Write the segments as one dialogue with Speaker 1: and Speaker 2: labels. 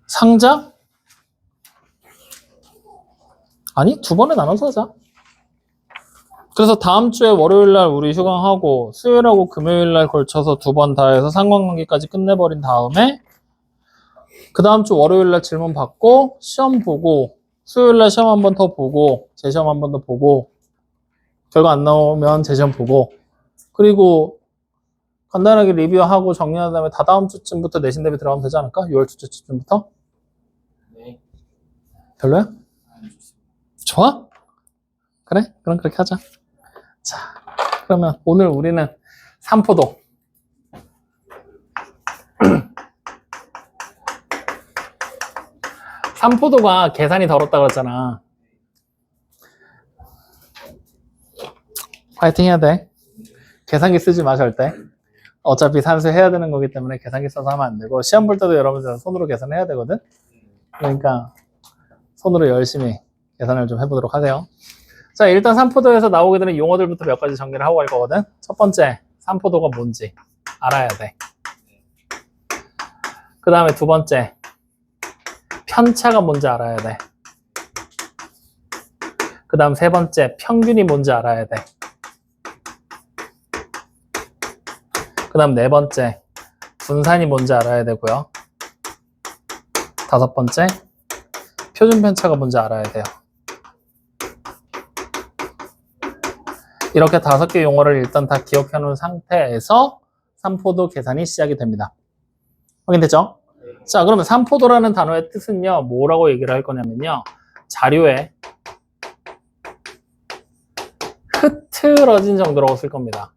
Speaker 1: 상자? 아니, 두 번에 나눠서 하자. 그래서 다음 주에 월요일 날 우리 휴강하고 수요일하고 금요일 날 걸쳐서 두 번 다 해서 상관관계까지 끝내버린 다음에 그 다음 주 월요일 날 질문 받고 시험 보고 수요일 날 시험 한 번 더 보고 재시험 한 번 더 보고 결과 안 나오면 재시험 보고 그리고 간단하게 리뷰하고 정리한 다음에 다 다음 주쯤부터 내신 대비 들어가면 되지 않을까? 6월 둘째 주쯤부터?
Speaker 2: 네.
Speaker 1: 별로야? 좋아? 그래? 그럼 그렇게 하자. 자, 그러면 오늘 우리는 삼포도. 삼포도가 계산이 더럽다 그랬잖아. 파이팅 해야 돼. 계산기 쓰지 마, 절대. 어차피 산수 해야 되는 거기 때문에 계산기 써서 하면 안 되고, 시험 볼 때도 여러분들 손으로 계산해야 되거든? 그러니까 손으로 열심히 계산을 좀 해보도록 하세요. 자, 일단 삼포도에서 나오게 되는 용어들부터 몇 가지 정리를 하고 갈 거거든. 첫 번째, 삼포도가 뭔지 알아야 돼. 그 다음에 두 번째, 편차가 뭔지 알아야 돼. 그 다음 세 번째, 평균이 뭔지 알아야 돼. 그 다음 네 번째, 분산이 뭔지 알아야 되고요. 다섯 번째, 표준 편차가 뭔지 알아야 돼요. 이렇게 5개 용어를 일단 다 기억해 놓은 상태에서 삼포도 계산이 시작이 됩니다. 확인됐죠? 자, 그러면 삼포도라는 단어의 뜻은요, 뭐라고 얘기를 할 거냐면요, 자료에 흐트러진 정도라고 쓸 겁니다.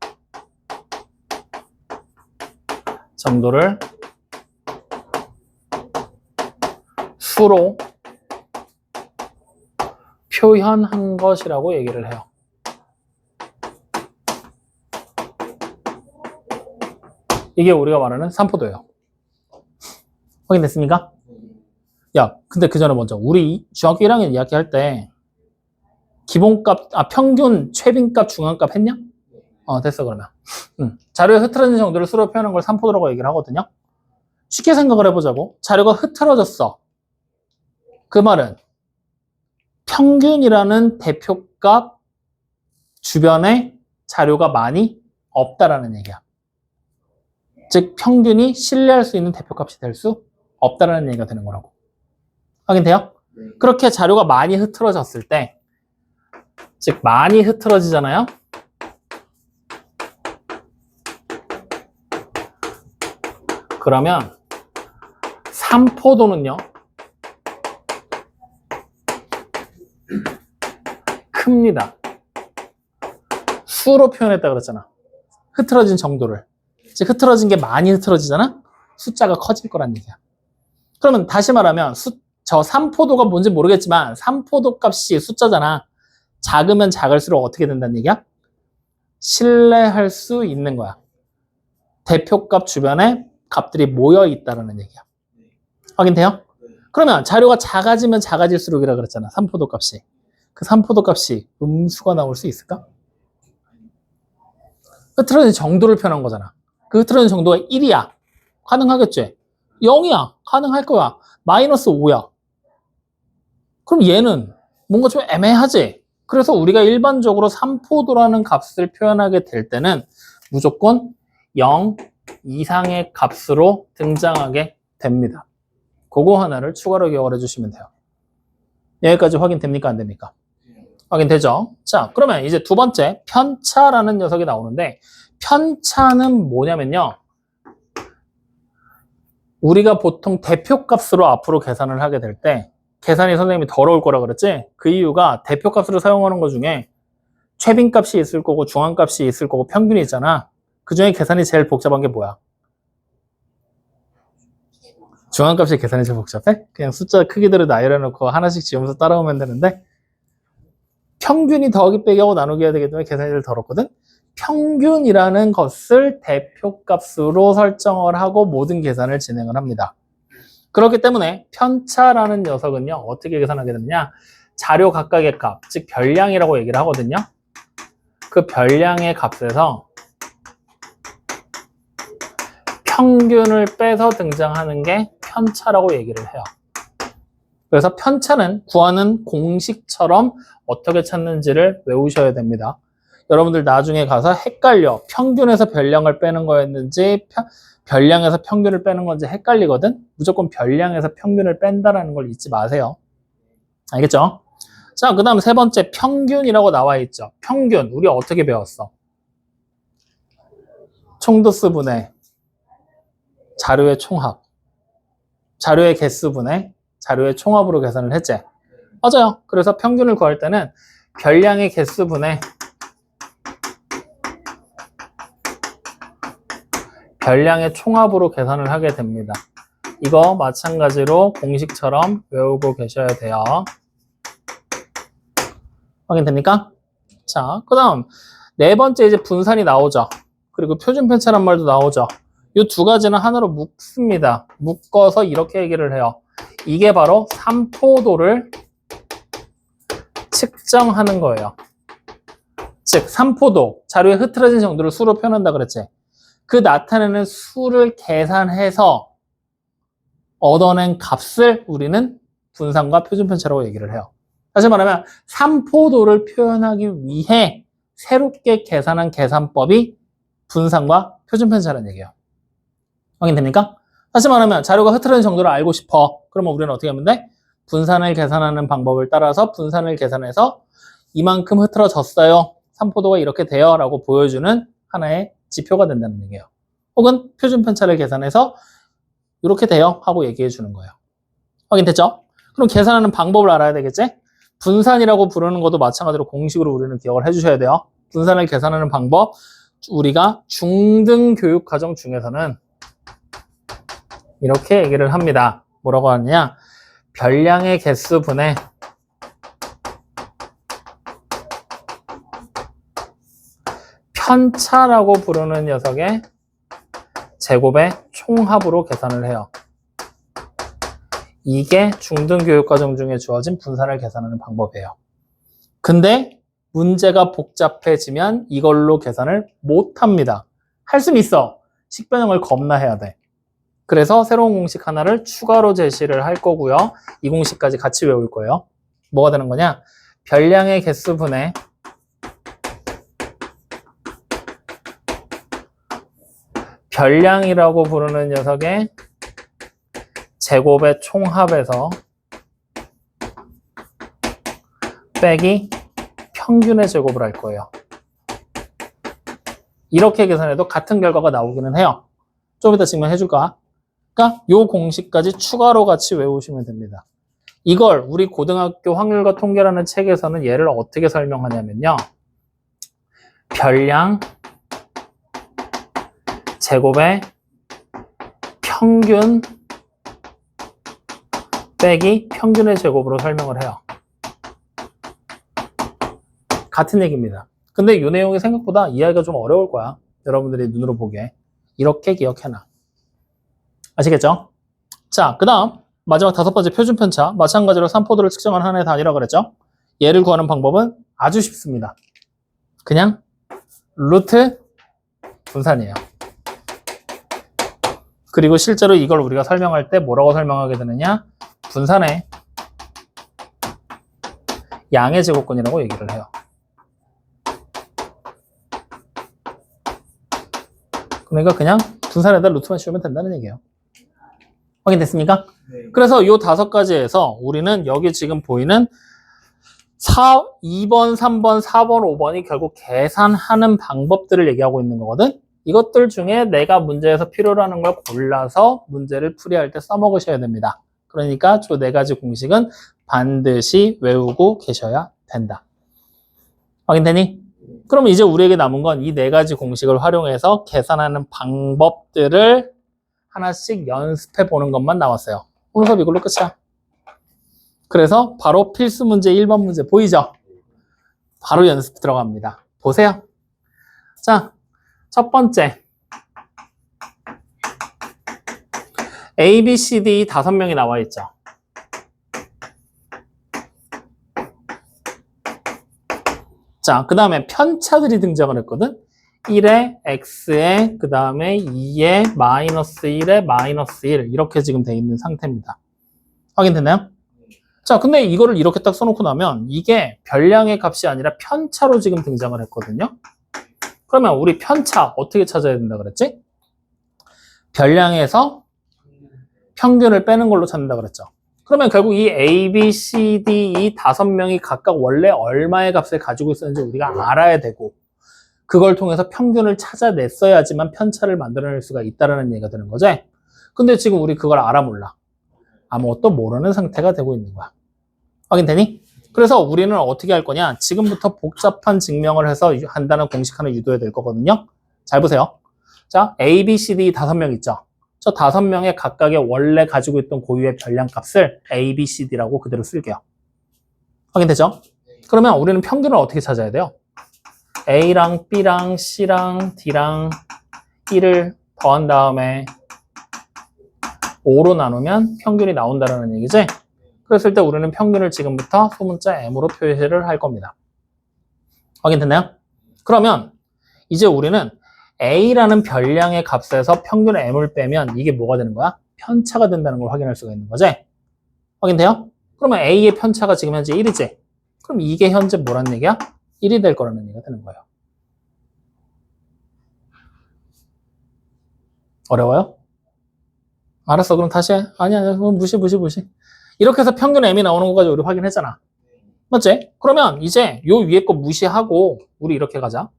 Speaker 1: 정도를 수로 표현한 것이라고 얘기를 해요. 이게 우리가 말하는 삼포도예요. 확인됐습니까? 야, 근데 그 전에 먼저 우리 중학교 1학년 이야기할 때 기본값, 평균, 최빈값, 중앙값 했냐? 됐어 그러면. 자료에 흐트러진 정도를 수로 표현한 걸 삼포도라고 얘기를 하거든요. 쉽게 생각을 해보자고. 자료가 흐트러졌어. 그 말은 평균이라는 대표값 주변에 자료가 많이 없다라는 얘기야. 즉 평균이 신뢰할 수 있는 대표값이 될 수 없다라는 얘기가 되는 거라고. 확인돼요? 그렇게 자료가 많이 흐트러졌을 때, 즉 많이 흐트러지잖아요. 그러면 삼포도는요, 큽니다. 수로 표현했다 그랬잖아. 흐트러진 정도를. 즉 흐트러진 게 많이 흐트러지잖아. 숫자가 커질 거란 얘기야. 그러면 다시 말하면 저 삼포도가 뭔지 모르겠지만 삼포도 값이 숫자잖아. 작으면 작을수록 어떻게 된다는 얘기야? 신뢰할 수 있는 거야. 대표값 주변에 값들이 모여 있다는 얘기야. 확인돼요? 그러면 자료가 작아지면 작아질수록이라 그랬잖아. 삼포도 값이. 그 삼포도 값이 음수가 나올 수 있을까? 흐트러진 정도를 표현한 거잖아. 그 흐트러진 정도가 1이야. 가능하겠지? 0이야. 가능할 거야. 마이너스 5야. 그럼 얘는 뭔가 좀 애매하지? 그래서 우리가 일반적으로 삼포도라는 값을 표현하게 될 때는 무조건 0 이상의 값으로 등장하게 됩니다. 그거 하나를 추가로 기억을 해주시면 돼요. 여기까지 확인됩니까? 안 됩니까? 확인되죠? 자, 그러면 이제 두 번째 편차라는 녀석이 나오는데 편차는 뭐냐면요. 우리가 보통 대표값으로 앞으로 계산을 하게 될 때 계산이 선생님이 더러울 거라 그랬지? 그 이유가 대표값으로 사용하는 것 중에 최빈값이 있을 거고 중앙값이 있을 거고 평균이 있잖아. 그 중에 계산이 제일 복잡한 게 뭐야? 중앙값이 계산이 제일 복잡해? 그냥 숫자 크기들을 나열해 놓고 하나씩 지우면서 따라오면 되는데 평균이 더하기 빼기 하고 나누기 해야 되기 때문에 계산이 제일 더럽거든? 평균이라는 것을 대표값으로 설정을 하고 모든 계산을 진행을 합니다. 그렇기 때문에 편차라는 녀석은요, 어떻게 계산하게 되느냐? 자료 각각의 값, 즉 별량이라고 얘기를 하거든요. 그 별량의 값에서 평균을 빼서 등장하는 게 편차라고 얘기를 해요. 그래서 편차는 구하는 공식처럼 어떻게 찾는지를 외우셔야 됩니다. 여러분들 나중에 가서 헷갈려. 평균에서 별량을 빼는 거였는지 별량에서 평균을 빼는 건지 헷갈리거든. 무조건 별량에서 평균을 뺀다라는 걸 잊지 마세요. 알겠죠? 자, 그 다음 세 번째 평균이라고 나와 있죠. 평균 우리 어떻게 배웠어? 총도수분의 자료의 총합, 자료의 개수분의 자료의 총합으로 계산을 했지. 맞아요. 그래서 평균을 구할 때는 별량의 개수분의 별량의 총합으로 계산을 하게 됩니다. 이거 마찬가지로 공식처럼 외우고 계셔야 돼요. 확인됩니까? 자, 그 다음 네 번째 이제 분산이 나오죠. 그리고 표준편차란 말도 나오죠. 이 두 가지는 하나로 묶습니다. 묶어서 이렇게 얘기를 해요. 이게 바로 삼포도를 측정하는 거예요. 즉 삼포도, 자료에 흐트러진 정도를 수로 표현한다 그랬지. 그 나타내는 수를 계산해서 얻어낸 값을 우리는 분산과 표준편차라고 얘기를 해요. 다시 말하면 삼포도를 표현하기 위해 새롭게 계산한 계산법이 분산과 표준편차라는 얘기예요. 확인됩니까? 다시 말하면 자료가 흐트러진 정도를 알고 싶어. 그러면 우리는 어떻게 하면 돼? 분산을 계산하는 방법을 따라서 분산을 계산해서 이만큼 흐트러졌어요. 삼포도가 이렇게 돼요. 라고 보여주는 하나의 지표가 된다는 얘기예요. 혹은 표준편차를 계산해서 이렇게 돼요. 하고 얘기해 주는 거예요. 확인됐죠? 그럼 계산하는 방법을 알아야 되겠지? 분산이라고 부르는 것도 마찬가지로 공식으로 우리는 기억을 해주셔야 돼요. 분산을 계산하는 방법, 우리가 중등교육과정 중에서는 이렇게 얘기를 합니다. 뭐라고 하느냐? 별량의 개수분의 편차라고 부르는 녀석의 제곱의 총합으로 계산을 해요. 이게 중등교육과정 중에 주어진 분산을 계산하는 방법이에요. 근데 문제가 복잡해지면 이걸로 계산을 못합니다. 할 수는 있어. 식변형을 겁나 해야 돼. 그래서 새로운 공식 하나를 추가로 제시를 할 거고요. 이 공식까지 같이 외울 거예요. 뭐가 되는 거냐? 별량의 개수분의 별량이라고 부르는 녀석의 제곱의 총합에서 빼기 평균의 제곱을 할 거예요. 이렇게 계산해도 같은 결과가 나오기는 해요. 좀 이따 증명해 줄까? 그러니까 이 공식까지 추가로 같이 외우시면 됩니다. 이걸 우리 고등학교 확률과 통계라는 책에서는 얘를 어떻게 설명하냐면요. 별량 제곱의 평균 빼기 평균의 제곱으로 설명을 해요. 같은 얘기입니다. 근데 이 내용이 생각보다 이해하기가 좀 어려울 거야. 여러분들이 눈으로 보기에. 이렇게 기억해놔. 아시겠죠? 자, 그 다음 마지막 다섯 번째 표준편차. 마찬가지로 삼포도를 측정한 하나의 단위라고 그랬죠? 얘를 구하는 방법은 아주 쉽습니다. 그냥 루트 분산이에요. 그리고 실제로 이걸 우리가 설명할 때 뭐라고 설명하게 되느냐? 분산의 양의 제곱근이라고 얘기를 해요. 그러니까 그냥 분산에다 루트만 씌우면 된다는 얘기예요. 확인됐습니까? 네. 그래서 이 다섯 가지에서 우리는 여기 지금 보이는 2번, 3번, 4번, 5번이 결국 계산하는 방법들을 얘기하고 있는 거거든. 이것들 중에 내가 문제에서 필요로 하는 걸 골라서 문제를 풀이할 때 써먹으셔야 됩니다. 그러니까 저 네 가지 공식은 반드시 외우고 계셔야 된다. 확인되니? 그럼 이제 우리에게 남은 건 이 네 가지 공식을 활용해서 계산하는 방법들을 하나씩 연습해 보는 것만 남았어요. 오늘 수업 이걸로 끝이야. 그래서 바로 필수 문제 1번 문제 보이죠? 바로 연습 들어갑니다. 보세요. 자, 첫 번째. A, B, C, D 5명이 나와 있죠. 자, 그 다음에 편차들이 등장을 했거든. 1에 x에 그 다음에 2에 마이너스 1에 마이너스 1 이렇게 지금 돼 있는 상태입니다. 확인됐나요? 자, 근데 이거를 이렇게 딱 써놓고 나면 이게 별량의 값이 아니라 편차로 지금 등장을 했거든요. 그러면 우리 편차 어떻게 찾아야 된다 그랬지? 별량에서 평균을 빼는 걸로 찾는다 그랬죠. 그러면 결국 이 A, B, C, D 이 5명이 각각 원래 얼마의 값을 가지고 있었는지 우리가 알아야 되고 그걸 통해서 평균을 찾아냈어야지만 편차를 만들어낼 수가 있다는 얘기가 되는 거지. 근데 지금 우리 그걸 알아 몰라. 아무것도 모르는 상태가 되고 있는 거야. 확인되니? 그래서 우리는 어떻게 할 거냐? 지금부터 복잡한 증명을 해서 한다는 공식 하나 유도해야 될 거거든요. 잘 보세요. 자, A, B, C, D 5명 있죠? 저 5명의 각각의 원래 가지고 있던 고유의 별량 값을 A, B, C, D라고 그대로 쓸게요. 확인되죠? 그러면 우리는 평균을 어떻게 찾아야 돼요? A랑 B랑 C랑 D랑 1을 더한 다음에 5로 나누면 평균이 나온다는 얘기지? 그랬을 때 우리는 평균을 지금부터 소문자 M으로 표시를 할 겁니다. 확인됐나요? 그러면 이제 우리는 A라는 별량의 값에서 평균 M을 빼면 이게 뭐가 되는 거야? 편차가 된다는 걸 확인할 수가 있는 거지? 확인돼요? 그러면 A의 편차가 지금 현재 1이지? 그럼 이게 현재 뭐라는 얘기야? 1이 될 거라는 얘기가 되는 거예요. 어려워요? 알았어. 그럼 다시 해. 아니야. 그럼 무시. 이렇게 해서 평균 M이 나오는 것까지 우리 확인했잖아. 맞지? 그러면 이제 요 위에 거 무시하고 우리 이렇게 가자.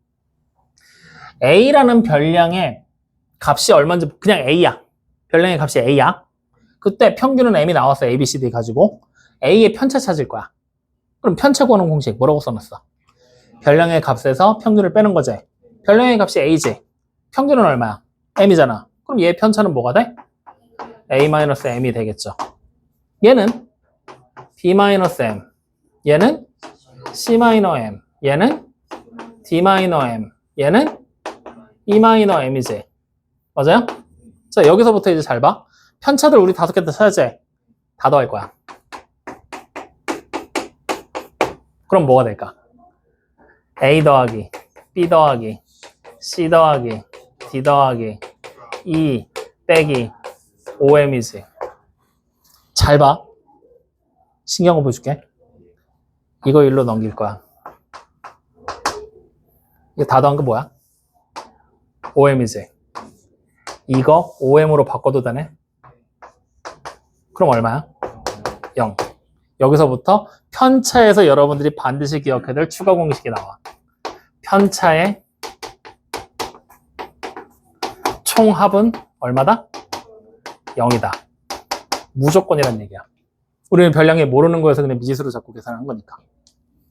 Speaker 1: A라는 별량의 값이 얼마인지 그냥 A야. 별량의 값이 A야. 그때 평균은 M이 나왔어. A, B, C, D 가지고. A의 편차 찾을 거야. 그럼 편차 구하는 공식 뭐라고 써놨어? 별량의 값에서 평균을 빼는 거지. 별량의 값이 A지. 평균은 얼마야? M이잖아. 그럼 얘 편차는 뭐가 돼? A-M이 되겠죠. 얘는 B-M, 얘는 C-M, 얘는 D-M, 얘는 E-M이지. 맞아요? 자, 여기서부터 이제 잘 봐. 편차들 우리 5개 다 찾았지? 다 더할 거야. 그럼 뭐가 될까? A 더하기, B 더하기, C 더하기, D 더하기, E 빼기, OM이지. 잘 봐. 신기한 거 보여줄게. 이거 일로 넘길 거야. 이거 다 더한 거 뭐야? OM이지. 이거 OM으로 바꿔도 되네? 그럼 얼마야? 0. 여기서부터 편차에서 여러분들이 반드시 기억해야 될 추가 공식이 나와. 편차의 총합은 얼마다? 0이다. 무조건이란 얘기야. 우리는 별량에 모르는 거여서 그냥 미지수로 잡고 계산한 거니까.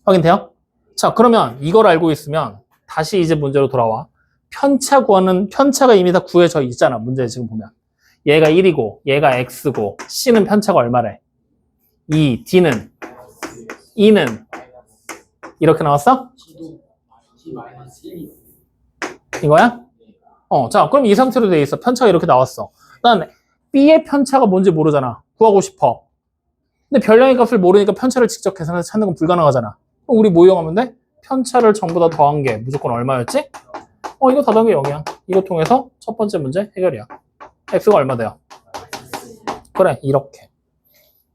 Speaker 1: 확인돼요? 자, 그러면 이걸 알고 있으면 다시 이제 문제로 돌아와. 편차 구하는, 편차가 이미 다 구해져 있잖아. 문제 지금 보면. 얘가 1이고, 얘가 X고, C는 편차가 얼마래? 2, D는? E는? 이렇게 나왔어? 이거야? 자, 그럼 이 상태로 돼 있어. 편차가 이렇게 나왔어. 난 B의 편차가 뭔지 모르잖아. 구하고 싶어. 근데 별량의 값을 모르니까 편차를 직접 계산해서 찾는 건 불가능하잖아. 그럼 우리 뭐 이용하면 돼? 편차를 전부 다 더한 게 무조건 얼마였지? 이거 다 더한 게 0이야. 이거 통해서 첫 번째 문제 해결이야. X가 얼마 돼요? 그래, 이렇게.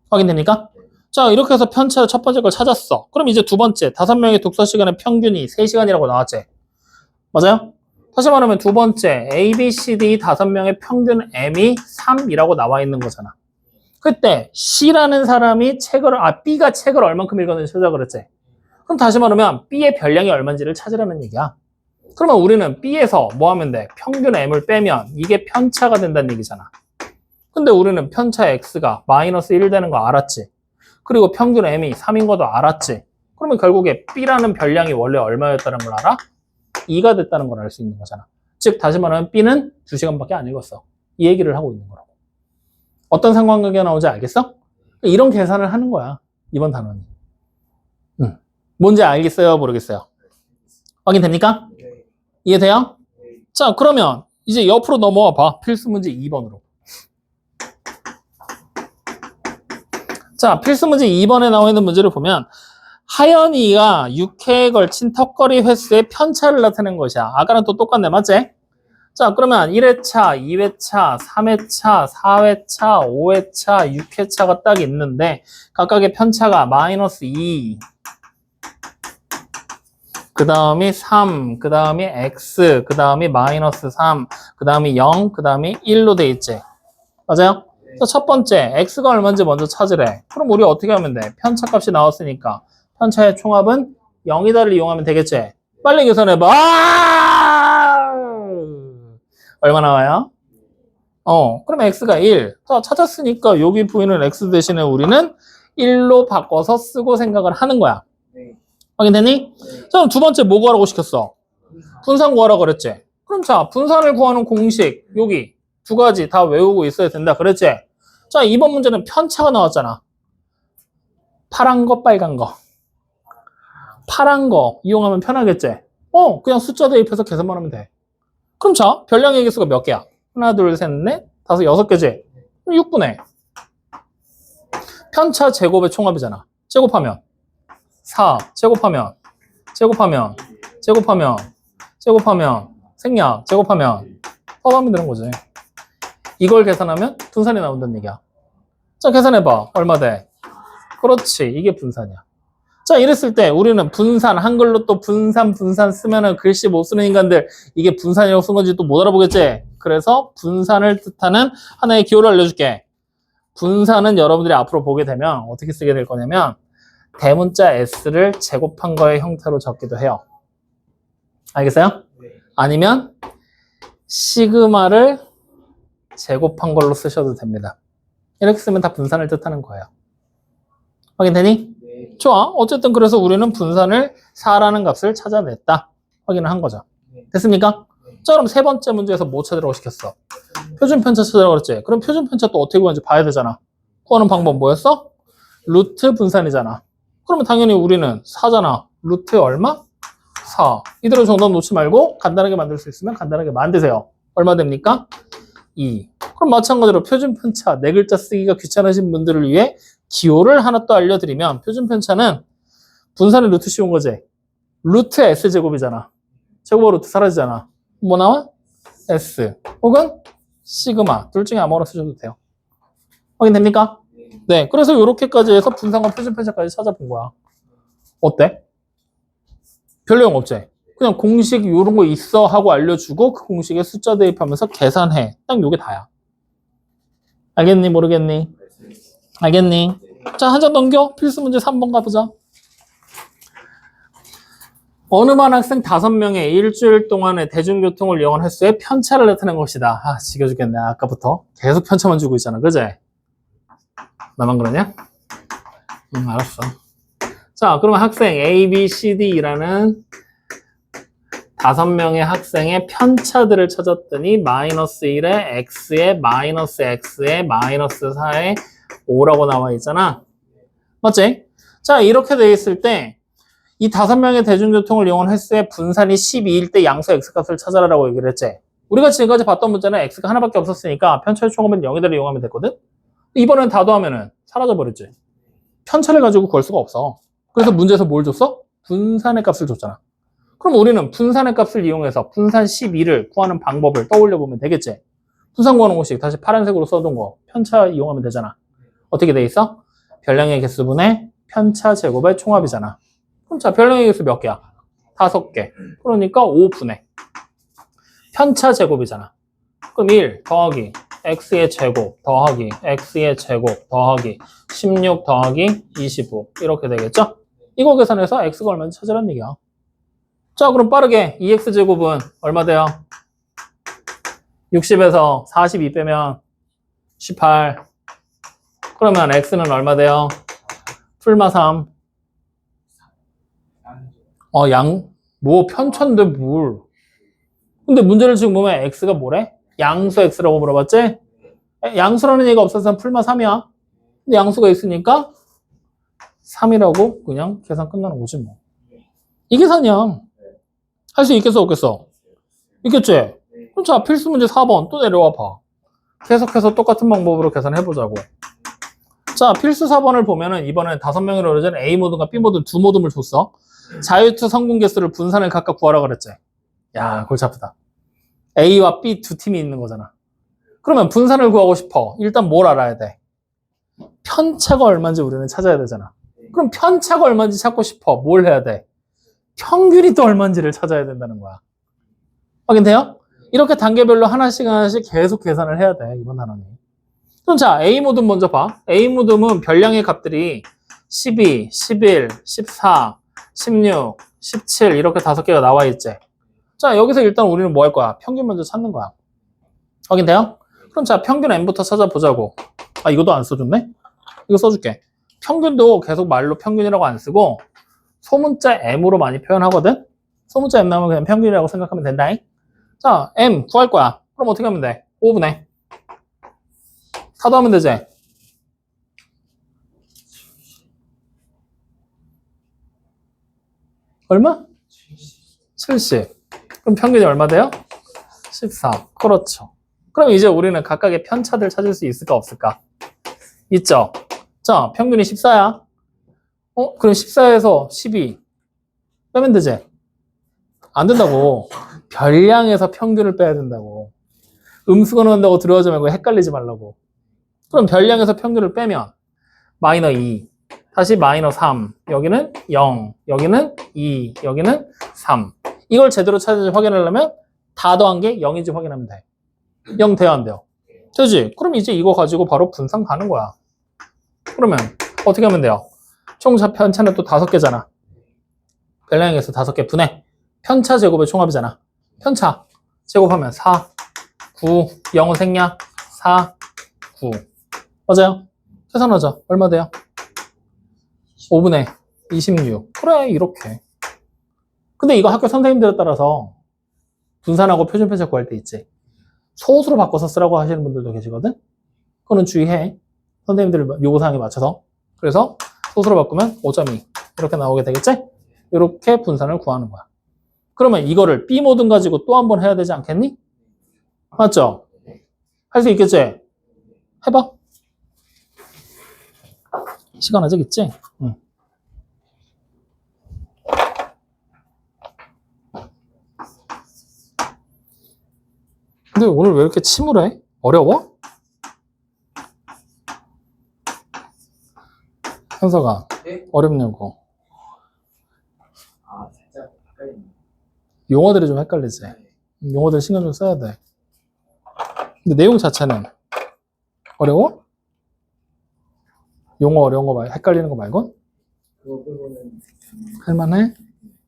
Speaker 1: 확인됩니까? 자, 이렇게 해서 편차를 첫 번째 걸 찾았어. 그럼 이제 두 번째, 5명의 독서 시간의 평균이 3시간이라고 나왔지? 맞아요? 다시 말하면 두 번째, A, B, C, D 5명의 평균 M이 3이라고 나와 있는 거잖아. 그때 C라는 사람이 B가 책을 얼만큼 읽었는지 찾아 그랬지? 그럼 다시 말하면 B의 별량이 얼마인지를 찾으라는 얘기야. 그러면 우리는 B에서 뭐 하면 돼? 평균 M을 빼면 이게 편차가 된다는 얘기잖아. 근데 우리는 편차 X가 마이너스 1 되는 거 알았지? 그리고 평균 M이 3인 것도 알았지? 그러면 결국에 B라는 별량이 원래 얼마였다는 걸 알아? 2가 됐다는 걸 알 수 있는 거잖아. 즉 다시 말하면 B는 2시간밖에 안 읽었어. 이 얘기를 하고 있는 거라고. 어떤 상관관계가 나오는지 알겠어? 이런 계산을 하는 거야. 이번 단원이. 뭔지 알겠어요? 모르겠어요? 확인됩니까? 이해돼요? 자, 그러면 이제 옆으로 넘어와 봐. 필수 문제 2번으로. 자, 필수 문제 2번에 나와 있는 문제를 보면 하연이가 6회에 걸친 턱걸이 횟수의 편차를 나타낸 것이야. 아까랑 또 똑같네, 맞지? 자, 그러면 1회차, 2회차, 3회차, 4회차, 5회차, 6회차가 딱 있는데 각각의 편차가 마이너스 2, 그 다음이 3, 그 다음이 x, 그 다음이 마이너스 3, 그 다음이 0, 그 다음이 1로 돼 있지. 맞아요? 자, 첫 번째, x가 얼마인지 먼저 찾으래. 그럼 우리 어떻게 하면 돼? 편차값이 나왔으니까 편차의 총합은 0이다를 이용하면 되겠지. 빨리 계산해봐. 얼마 나와요? 그럼 x가 1. 자, 찾았으니까 여기 보이는 x 대신에 우리는 1로 바꿔서 쓰고 생각을 하는 거야. 확인되니? 자, 그럼 두 번째 뭐 구하라고 시켰어? 분산 구하라고 그랬지? 그럼 자, 분산을 구하는 공식 여기 두 가지 다 외우고 있어야 된다 그랬지? 자, 이번 문제는 편차가 나왔잖아. 파란 거, 빨간 거. 파란 거 이용하면 편하겠지? 그냥 숫자 대입해서 계산만 하면 돼. 그럼 자, 별량의 개수가 몇 개야? 하나, 둘, 셋, 넷, 다섯, 6개지? 6분의 편차 제곱의 총합이잖아. 제곱하면 4, 제곱하면 생략, 제곱하면 더하면 되는 거지. 이걸 계산하면 분산이 나온다는 얘기야. 자, 계산해봐. 얼마 돼? 그렇지. 이게 분산이야. 자, 이랬을 때 우리는 분산, 한글로 또 분산 쓰면은 글씨 못 쓰는 인간들 이게 분산이라고 쓴 건지 또 못 알아보겠지? 그래서 분산을 뜻하는 하나의 기호를 알려줄게. 분산은 여러분들이 앞으로 보게 되면 어떻게 쓰게 될 거냐면 대문자 s를 제곱한 거의 형태로 적기도 해요. 알겠어요? 아니면 시그마를 제곱한 걸로 쓰셔도 됩니다. 이렇게 쓰면 다 분산을 뜻하는 거예요. 확인되니? 네. 좋아. 어쨌든 그래서 우리는 분산을 4라는 값을 찾아냈다. 확인을 한 거죠. 됐습니까? 자, 그럼 세 번째 문제에서 뭐 찾으라고 시켰어? 표준 편차 찾으라고 그랬지? 그럼 표준 편차 또 어떻게 구하는지 봐야 되잖아. 구하는 방법 뭐였어? 루트 분산이잖아. 그러면 당연히 우리는 4잖아. 루트 얼마? 4. 이대로 정답 놓지 말고 간단하게 만들 수 있으면 간단하게 만드세요. 얼마 됩니까? 2. 그럼 마찬가지로 표준 편차 4글자 쓰기가 귀찮으신 분들을 위해 기호를 하나 또 알려드리면 표준 편차는 분산의 루트 씌운 거지. 루트 s제곱이잖아. 제곱으로 루트 사라지잖아. 뭐 나와? s 혹은 시그마 둘 중에 아무거나 쓰셔도 돼요. 확인됩니까? 네. 그래서 이렇게까지 해서 분산과 표준 편차까지 찾아본 거야. 어때? 별 내용 없지? 그냥 공식 이런 거 있어 하고 알려주고 그 공식에 숫자 대입하면서 계산해. 딱 요게 다야. 알겠니? 모르겠니? 알겠니? 자, 한 장 넘겨. 필수 문제 3번 가보자. 어느 반 학생 5명의 일주일 동안의 대중교통을 이용한 횟수의 편차를 나타낸 것이다. 아, 지겨 죽겠네. 아까부터 계속 편차만 주고 있잖아. 그제? 나만 그러냐? 알았어. 자, 그러면 학생 A, B, C, D라는 5명의 학생의 편차들을 찾았더니 마이너스 1에 X에 마이너스 X에 마이너스 4에 5라고 나와 있잖아. 맞지? 자, 이렇게 돼 있을 때 이 5명의 대중교통을 이용한 횟수의 분산이 12일 때 양수 X값을 찾아라라고 얘기를 했지. 우리가 지금까지 봤던 문제는 X가 하나밖에 없었으니까 편차의 총합은 0이다를 이용하면 됐거든? 이번엔 다 더하면은 사라져버렸지. 편차를 가지고 구할 수가 없어. 그래서 문제에서 뭘 줬어? 분산의 값을 줬잖아. 그럼 우리는 분산의 값을 이용해서 분산 12를 구하는 방법을 떠올려 보면 되겠지. 분산 구하는 공식 다시 파란색으로 써둔 거 편차 이용하면 되잖아. 어떻게 돼 있어? 별량의 개수분의 편차 제곱의 총합이잖아. 그럼 자, 별량의 개수 몇 개야? 5개. 그러니까 5분의 편차 제곱이잖아. 그럼 1 더하기 x의 제곱 더하기 x의 제곱 더하기 16 더하기 25 이렇게 되겠죠? 이거 계산해서 x가 얼마인지 찾으라는 얘기야. 자, 그럼 빠르게 2x제곱은 얼마 돼요? 60에서 42 빼면 18. 그러면 x는 얼마 돼요? 풀마 3. 편차인데 뭘. 근데 문제를 지금 보면 x가 뭐래? 양수 x라고 물어봤지? 양수라는 얘기가 없어서 풀마 3이야. 근데 양수가 있으니까 3이라고 그냥 계산 끝나는 거지 뭐. 이 계산이야. 할 수 있겠어 없겠어? 있겠지? 그럼 자, 필수 문제 4번 또 내려와 봐. 계속해서 똑같은 방법으로 계산해보자고. 자, 필수 4번을 보면은 이번에는 5명으로 이루어진 A 모듬과 B 모듬 두 모듬을 줬어. 자유투 성공 개수를 분산을 각각 구하라 그랬지. 야, 골치 아프다. A와 B 두 팀이 있는 거잖아. 그러면 분산을 구하고 싶어. 일단 뭘 알아야 돼? 편차가 얼마인지 우리는 찾아야 되잖아. 그럼 편차가 얼마인지 찾고 싶어. 뭘 해야 돼? 평균이 또 얼마인지를 찾아야 된다는 거야. 확인돼요? 이렇게 단계별로 하나씩 계속 계산을 해야 돼. 이번 단원이. 그럼 자, A 모듬 먼저 봐. A 모듬은 별량의 값들이 12, 11, 14, 16, 17 이렇게 5개가 나와 있지. 자, 여기서 일단 우리는 뭐 할 거야? 평균 먼저 찾는 거야. 확인돼요? 그럼 자, 평균 M부터 찾아보자고. 아, 이것도 안 써줬네? 이거 써줄게. 평균도 계속 말로 평균이라고 안 쓰고 소문자 M으로 많이 표현하거든? 소문자 M 나오면 그냥 평균이라고 생각하면 된다잉? 자, M 구할 거야. 그럼 어떻게 하면 돼? 5분의 사도하면 되지? 얼마? 70. 그럼 평균이 얼마 돼요? 14. 그렇죠. 그럼 이제 우리는 각각의 편차들 찾을 수 있을까 없을까? 있죠. 자, 평균이 14야. 그럼 14에서 12 빼면 되지? 안 된다고. 별량에서 평균을 빼야 된다고. 음수가 나온다고 들어가지 말고 헷갈리지 말라고. 그럼 별량에서 평균을 빼면 마이너 2, 다시 마이너 3, 여기는 0, 여기는 2, 여기는 3. 이걸 제대로 찾는지 확인하려면 다 더한 게 0인지 확인하면 돼. 0 돼야 안 돼요? 되지? 그럼 이제 이거 가지고 바로 분산 가는 거야. 그러면 어떻게 하면 돼요? 총 편차는 또 5개잖아. 별량에서 5개 분해. 편차 제곱의 총합이잖아. 편차 제곱하면 4, 9, 0은 생략, 4, 9. 맞아요? 계산하자. 얼마 돼요? 5분의 26. 그래, 이렇게. 근데 이거 학교 선생님들에 따라서 분산하고 표준편차 구할 때 있지. 소수로 바꿔서 쓰라고 하시는 분들도 계시거든? 그거는 주의해. 선생님들 요구사항에 맞춰서. 그래서 소수로 바꾸면 5.2 이렇게 나오게 되겠지? 이렇게 분산을 구하는 거야. 그러면 이거를 B 모든 가지고 또 한 번 해야 되지 않겠니? 맞죠? 할 수 있겠지? 해봐. 시간 아직 있지? 응. 근데 오늘 왜 이렇게 침울해? 어려워? 현서가
Speaker 2: 네?
Speaker 1: 어렵냐고.
Speaker 2: 아, 살짝 헷갈리네.
Speaker 1: 용어들이 좀 헷갈리지? 용어들 신경 좀 써야 돼. 근데 내용 자체는 어려워? 용어 어려운 거 말고 헷갈리는 거 말고?
Speaker 2: 그거 빼고는
Speaker 1: 할만해?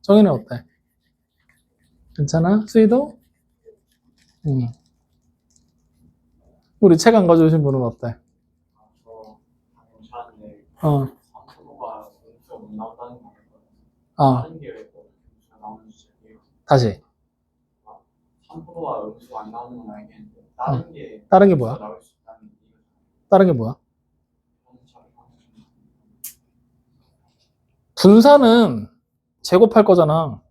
Speaker 1: 정희는 어때? 괜찮아? 수희도? 우리 책 안 가져오신 분은 어때?
Speaker 2: 저 괜찮은데
Speaker 1: 어.
Speaker 2: 상표가 음수가 못 나온다는 거
Speaker 1: 어.
Speaker 2: 다른 게 왜 음수가 나오는지 알게요.
Speaker 1: 다시.
Speaker 2: 상표가 음수가 안 나오는 건 알겠는데 다른 게
Speaker 1: 다른 게 뭐야?
Speaker 2: 나올 수 있다는 게
Speaker 1: 다른 게 뭐야?
Speaker 2: 편차를
Speaker 1: 분산은 제곱할 거잖아.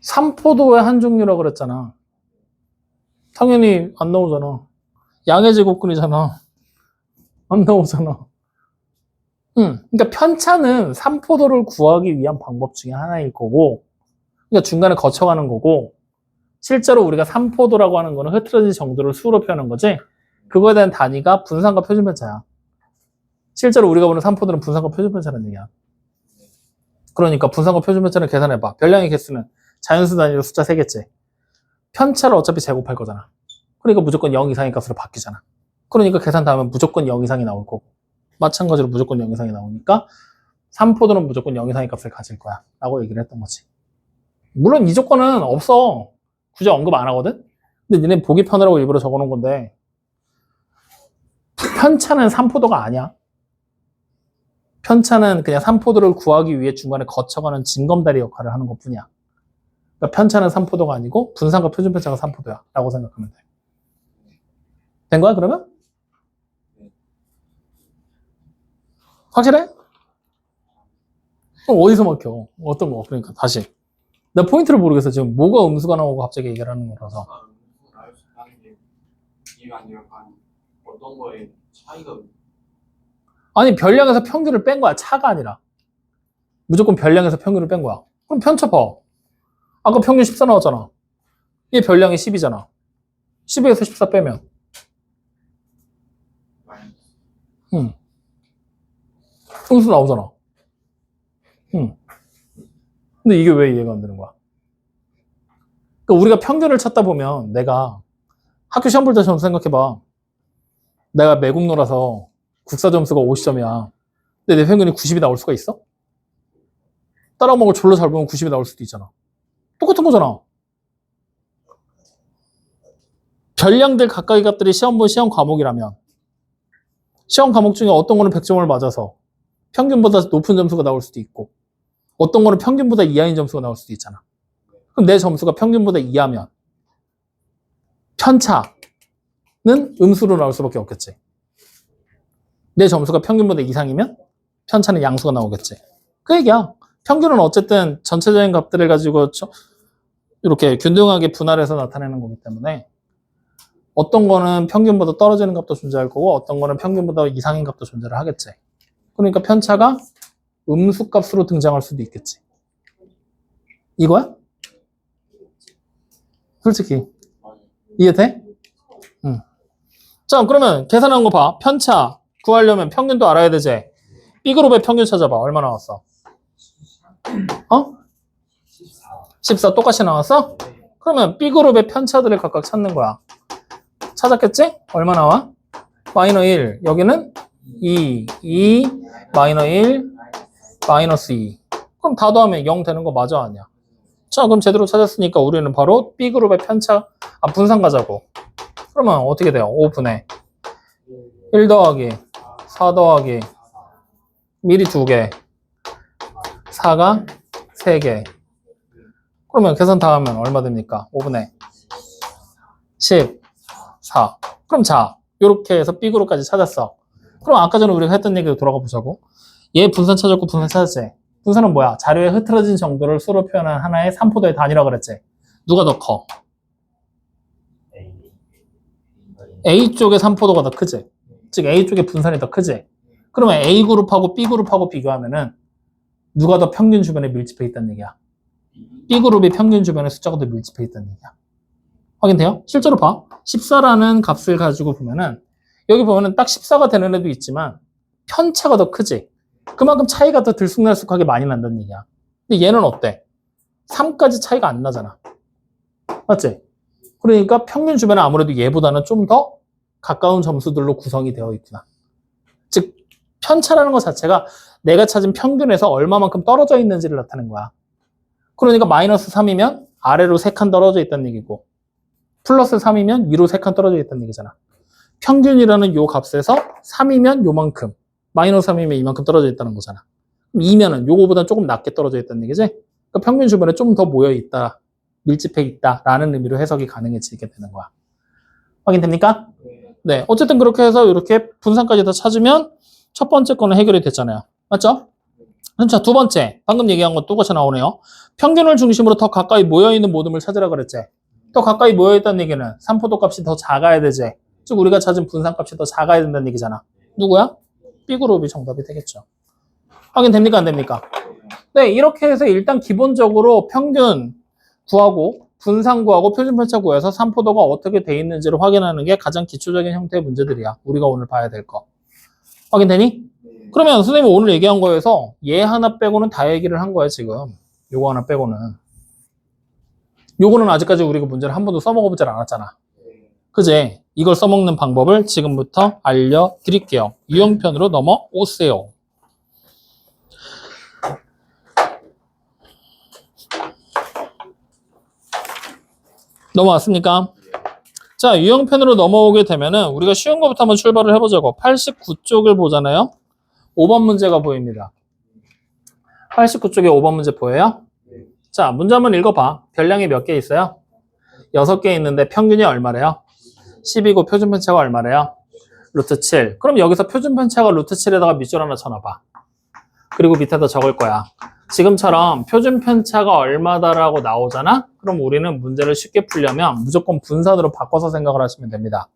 Speaker 1: 3포도의 한 종류라고 그랬잖아. 당연히 안 나오잖아. 양의 제곱근이잖아. 안 나오잖아. 그러니까 편차는 3포도를 구하기 위한 방법 중에 하나일 거고, 그러니까 중간에 거쳐가는 거고, 실제로 우리가 3포도라고 하는 거는 흐트러진 정도를 수로 표현한 거지, 그거에 대한 단위가 분산과 표준편차야. 실제로 우리가 보는 3포도는 분산과 표준편차라는 얘기야. 그러니까 분산과 표준편차를 계산해봐. 별량의 개수는 자연수 단위로 숫자 3개째. 편차를 어차피 제곱할 거잖아. 그러니까 무조건 0 이상의 값으로 바뀌잖아. 그러니까 계산 다 하면 무조건 0 이상이 나올 거고, 마찬가지로 무조건 0 이상이 나오니까 3포도는 무조건 0 이상의 값을 가질 거야 라고 얘기를 했던 거지. 물론 이 조건은 없어. 굳이 언급 안 하거든? 근데 니네 보기 편하라고 일부러 적어놓은 건데, 편차는 3포도가 아니야. 편차는 그냥 3포도를 구하기 위해 중간에 거쳐가는 징검다리 역할을 하는 것 뿐이야. 그러니까 편차는 3포도가 아니고 분산과 표준편차가 3포도야 라고 생각하면 돼. 된 거야 그러면? 확실해? 그럼 어디서 막혀? 어떤 거? 그러니까 다시. 나 포인트를 모르겠어. 지금 뭐가 음수가 나오고 갑자기 얘기를 하는 거라서.
Speaker 2: 음수가 나올 수 있다는 게 이해가 안 돼요. 어떤 거에 차이가
Speaker 1: 아니, 별량에서 평균을 뺀 거야. 차가 아니라. 무조건 별량에서 평균을 뺀 거야. 그럼 편차 봐. 아까 평균 14 나왔잖아. 얘 별량이 10이잖아. 10에서 14 빼면. 응. 음수 나오잖아. 응. 근데 이게 왜 이해가 안 되는 거야? 그러니까 우리가 평균을 찾다 보면 내가 학교 시험 볼 때 점수 생각해봐. 내가 매국노라서 국사 점수가 50점이야. 근데 내 평균이 90이 나올 수가 있어? 따라 먹을 졸로 잘 보면 90이 나올 수도 있잖아. 똑같은 거잖아. 별량들 가까이 값들이 시험 본 시험 과목이라면 시험 과목 중에 어떤 거는 100점을 맞아서 평균보다 높은 점수가 나올 수도 있고 어떤 거는 평균보다 이하인 점수가 나올 수도 있잖아. 그럼 내 점수가 평균보다 이하면 편차는 음수로 나올 수밖에 없겠지. 내 점수가 평균보다 이상이면 편차는 양수가 나오겠지. 그 얘기야. 평균은 어쨌든 전체적인 값들을 가지고 이렇게 균등하게 분할해서 나타내는 거기 때문에 어떤 거는 평균보다 떨어지는 값도 존재할 거고 어떤 거는 평균보다 이상인 값도 존재를 하겠지. 그러니까 편차가 음수 값으로 등장할 수도 있겠지. 이거야? 솔직히 이해돼? 응. 자, 그러면 계산한 거 봐. 편차 구하려면 평균도 알아야 되지. B그룹의 평균 찾아봐. 얼마 나왔어? 14 똑같이 나왔어? 그러면 B그룹의 편차들을 각각 찾는 거야. 찾았겠지? 얼마 나와? 마이너 1. 여기는 2, 마이너 1, 마이너스 2. 그럼 다 더하면 0 되는 거 맞아, 아니야? 자, 그럼 제대로 찾았으니까 우리는 바로 B그룹의 편차, 분산 가자고. 그러면 어떻게 돼요? 5분의 1 더하기 4 더하기 미리 2개 4가 3개. 그러면 계산 다 하면 얼마 됩니까? 5분의 14. 그럼 자, 이렇게 해서 B그룹까지 찾았어. 그럼 아까 전에 우리가 했던 얘기로 돌아가 보자고. 얘 분산 찾았고 분산 찾았지. 분산은 뭐야? 자료에 흐트러진 정도를 수로 표현한 하나의 3포도의 단위라고 그랬지. 누가 더 커? A쪽의 3포도가 더 크지. 즉 A쪽의 분산이 더 크지. 그러면 A그룹하고 B그룹하고 비교하면은 누가 더 평균 주변에 밀집해 있다는 얘기야? B그룹이 평균 주변에 숫자가 더 밀집해 있다는 얘기야. 확인돼요? 실제로 봐. 14라는 값을 가지고 보면은 여기 보면은 딱 14가 되는 애도 있지만 편차가 더 크지. 그만큼 차이가 더 들쑥날쑥하게 많이 난다는 얘기야. 근데 얘는 어때? 3까지 차이가 안 나잖아. 맞지? 그러니까 평균 주변은 아무래도 얘보다는 좀 더 가까운 점수들로 구성이 되어 있구나. 즉 편차라는 것 자체가 내가 찾은 평균에서 얼마만큼 떨어져 있는지를 나타내는 거야. 그러니까 마이너스 3이면 아래로 3칸 떨어져 있다는 얘기고 플러스 3이면 위로 3칸 떨어져 있다는 얘기잖아. 평균이라는 요 값에서 3이면 요만큼, 마이너스 3이면 이만큼 떨어져 있다는 거잖아. 2면은 요거보다 조금 낮게 떨어져 있다는 얘기지? 그러니까 평균 주변에 좀 더 모여 있다, 밀집해 있다라는 의미로 해석이 가능해지게 되는 거야. 확인됩니까? 네. 어쨌든 그렇게 해서 이렇게 분산까지 다 찾으면 첫 번째 거는 해결이 됐잖아요. 맞죠? 그럼 자, 두 번째. 방금 얘기한 거 똑같이 나오네요. 평균을 중심으로 더 가까이 모여있는 모듬을 찾으라 그랬지. 더 가까이 모여있다는 얘기는 3포도 값이 더 작아야 되지. 즉 우리가 찾은 분산 값이 더 작아야 된다는 얘기잖아. 누구야? B그룹이 정답이 되겠죠. 확인됩니까? 안 됩니까? 네, 이렇게 해서 일단 기본적으로 평균 구하고 분산 구하고 표준 편차 구해서 3포도가 어떻게 돼 있는지를 확인하는 게 가장 기초적인 형태의 문제들이야. 우리가 오늘 봐야 될 거. 확인되니? 그러면 선생님이 오늘 얘기한 거에서 얘 하나 빼고는 다 얘기를 한 거야, 지금. 요거 하나 빼고는. 요거는 아직까지 우리가 문제를 한 번도 써먹어보질 않았잖아. 그제? 이걸 써먹는 방법을 지금부터 알려드릴게요. 유형편으로 넘어오세요. 넘어왔습니까? 자, 유형편으로 넘어오게 되면은 우리가 쉬운 것부터 한번 출발을 해보자고. 89쪽을 보잖아요. 5번 문제가 보입니다. 89쪽에 5번 문제 보여요? 자, 문제 한번 읽어봐. 별량이 몇 개 있어요? 6개 있는데 평균이 얼마래요? 10이고 표준 편차가 얼마래요? 루트 7. 그럼 여기서 표준 편차가 루트 7에다가 밑줄 하나 쳐놔봐. 그리고 밑에다 적을 거야. 지금처럼 표준 편차가 얼마다라고 나오잖아? 그럼 우리는 문제를 쉽게 풀려면 무조건 분산으로 바꿔서 생각을 하시면 됩니다.